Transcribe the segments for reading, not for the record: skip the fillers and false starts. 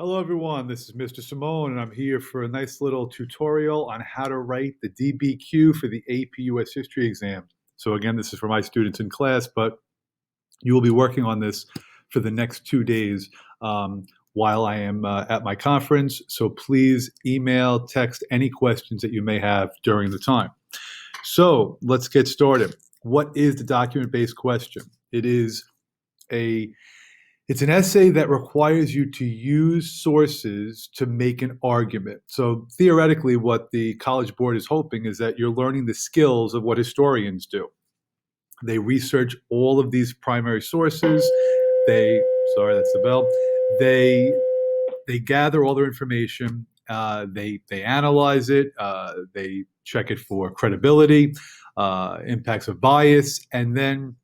Hello everyone, this is Mr. Simone and I'm here for a nice little tutorial on how to write the DBQ for the APUS history exam. So again, this is for my students in class, but you will be working on this for the next 2 days while I am at my conference. So please email, text any questions that you may have during the time. So let's get started. What is the document-based question? It's an essay that requires you to use sources to make an argument. So theoretically, what the College Board is hoping is that you're learning the skills of what historians do. They research all of these primary sources. Sorry, that's the bell. They gather all their information. They analyze it. They check it for credibility, impacts of bias, and then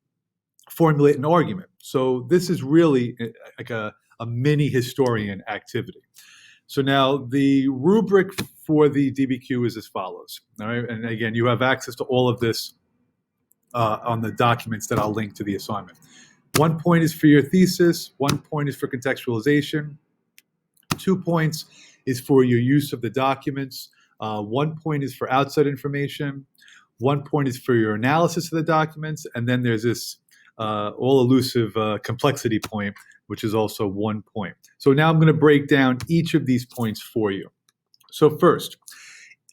formulate an argument. So this is really like a mini historian activity. So now the rubric for the DBQ is as follows. All right, and again, you have access to all of this on the documents that I'll link to the assignment. 1 point is for your thesis. 1 point is for contextualization. 2 points is for your use of the documents. 1 point is for outside information. 1 point is for your analysis of the documents. And then there's this all elusive complexity point, which is also 1 point. So now I'm going to break down each of these points for you. So first,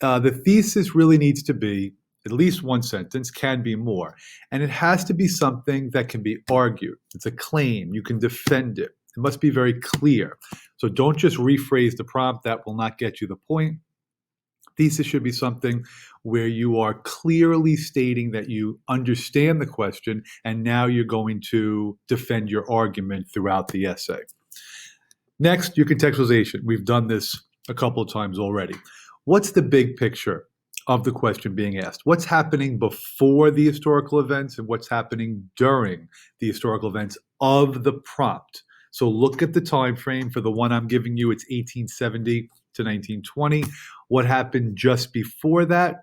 the thesis really needs to be at least 1 sentence, can be more. And it has to be something that can be argued. It's a claim. You can defend it. It must be very clear. So don't just rephrase the prompt. That will not get you the point. Thesis should be something where you are clearly stating that you understand the question and now you're going to defend your argument throughout the essay. Next, your contextualization. We've done this a couple of times already. What's the big picture of the question being asked? What's happening before the historical events and what's happening during the historical events of the prompt? So look at the time frame. For the one I'm giving you, it's 1870 to 1920. What happened just before that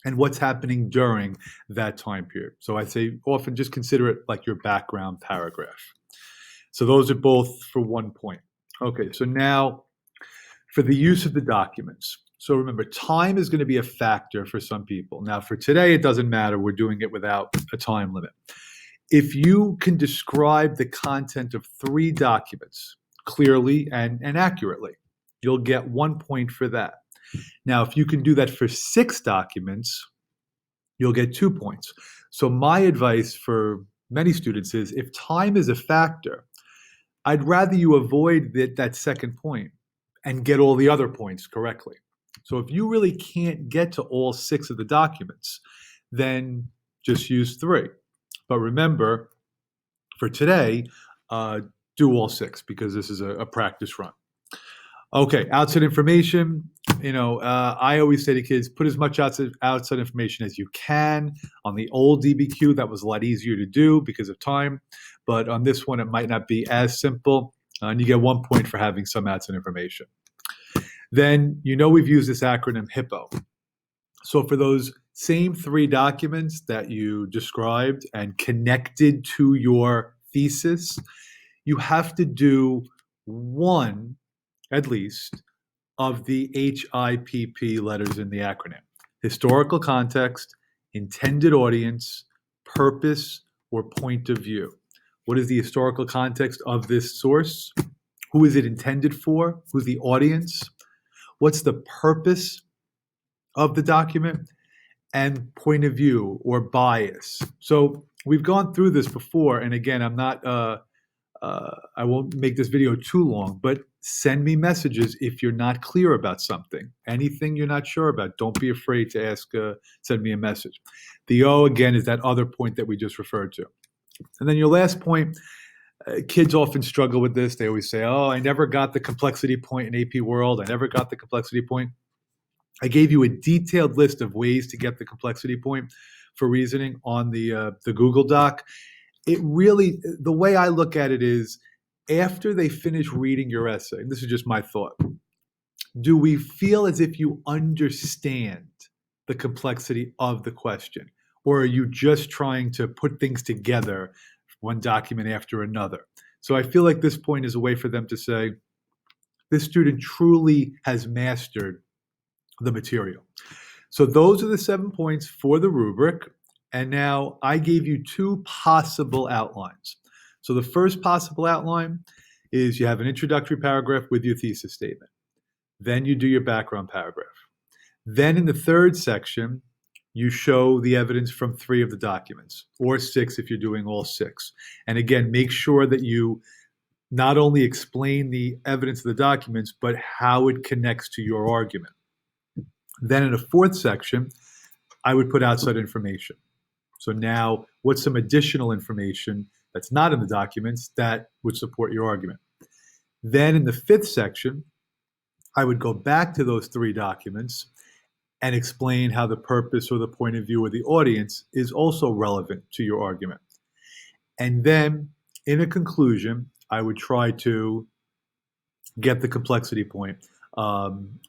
and what's happening during that time period. So I say often just consider it like your background paragraph. So those are both for 1 point. Okay, so now for the use of the documents. So remember, time is going to be a factor for some people. Now for today, it doesn't matter. We're doing it without a time limit. If you can describe the content of 3 documents clearly and accurately, you'll get 1 point for that. Now, if you can do that for 6 documents, you'll get 2 points. So my advice for many students is if time is a factor, I'd rather you avoid that second point and get all the other points correctly. So if you really can't get to all 6 of the documents, then just use 3. But remember, for today, do all 6 because this is a practice run. Okay, outside information. I always say to kids, put as much outside information as you can. On the old DBQ, that was a lot easier to do because of time. But on this one, it might not be as simple. And you get 1 point for having some outside information. Then, we've used this acronym HIPPO. So for those same 3 documents that you described and connected to your thesis, you have to do 1, at least, of the HIPP letters in the acronym. Historical context, intended audience, purpose, or point of view. What is the historical context of this source? Who is it intended for? Who's the audience? What's the purpose of the document? And point of view or bias. So we've gone through this before, and again, I won't make this video too long, but send me messages if you're not clear about something. Anything you're not sure about, don't be afraid to send me a message. The O, again, is that other point that we just referred to. And then your last point, kids often struggle with this. They always say, oh, I never got the complexity point in AP World. I never got the complexity point. I gave you a detailed list of ways to get the complexity point for reasoning on the Google Doc. It really, the way I look at it is, after they finish reading your essay, and this is just my thought, do we feel as if you understand the complexity of the question? Or are you just trying to put things together, one document after another? So I feel like this point is a way for them to say, this student truly has mastered the material. So those are the 7 points for the rubric. And now I gave you 2 possible outlines. So the first possible outline is you have an introductory paragraph with your thesis statement. Then you do your background paragraph. Then in the third section, you show the evidence from 3 of the documents, or 6 if you're doing all 6. And again, make sure that you not only explain the evidence of the documents, but how it connects to your argument. Then in a fourth section, I would put outside information. So now, what's some additional information that's not in the documents that would support your argument? Then in the fifth section, I would go back to those 3 documents and explain how the purpose or the point of view of the audience is also relevant to your argument. And then in a conclusion, I would try to get the complexity point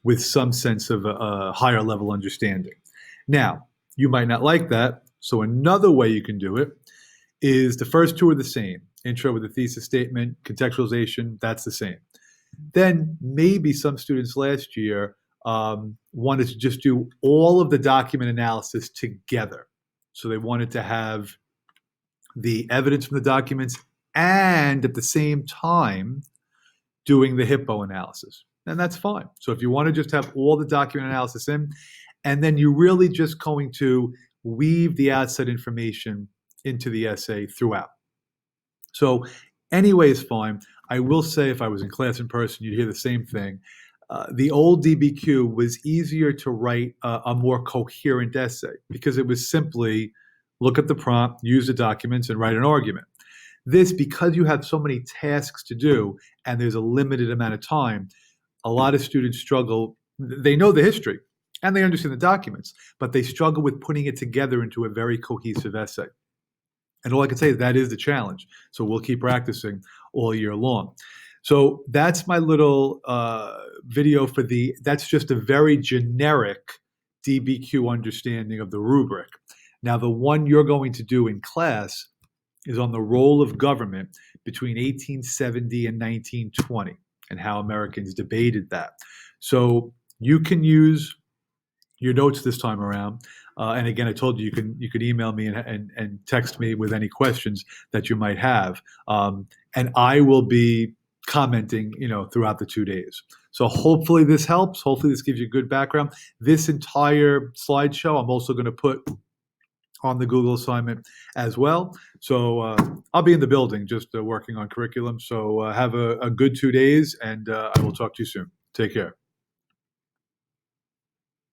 with some sense of a higher level understanding. Now, you might not like that, so another way you can do it is the first 2 are the same. Intro with the thesis statement, contextualization, that's the same. Then maybe some students last year wanted to just do all of the document analysis together. So they wanted to have the evidence from the documents and at the same time doing the HIPPO analysis. And that's fine. So if you want to just have all the document analysis in, and then you're really just going to weave the outside information into the essay throughout. So anyway is fine. I will say if I was in class in person, you'd hear the same thing. The old DBQ was easier to write a more coherent essay because it was simply look at the prompt, use the documents, and write an argument. This, because you have so many tasks to do and there's a limited amount of time, a lot of students struggle. They know the history and they understand the documents, but they struggle with putting it together into a very cohesive essay. And all I can say is that is the challenge. So we'll keep practicing all year long. So that's my little video for that's just a very generic DBQ understanding of the rubric. Now, the one you're going to do in class is on the role of government between 1870 and 1920 and how Americans debated that. So you can use your notes this time around. And again, I told you you could email me and text me with any questions that you might have. And I will be commenting, throughout the 2 days. So hopefully this helps. Hopefully this gives you a good background. This entire slideshow, I'm also going to put on the Google assignment as well. So I'll be in the building just working on curriculum. So have a good 2 days, and I will talk to you soon. Take care.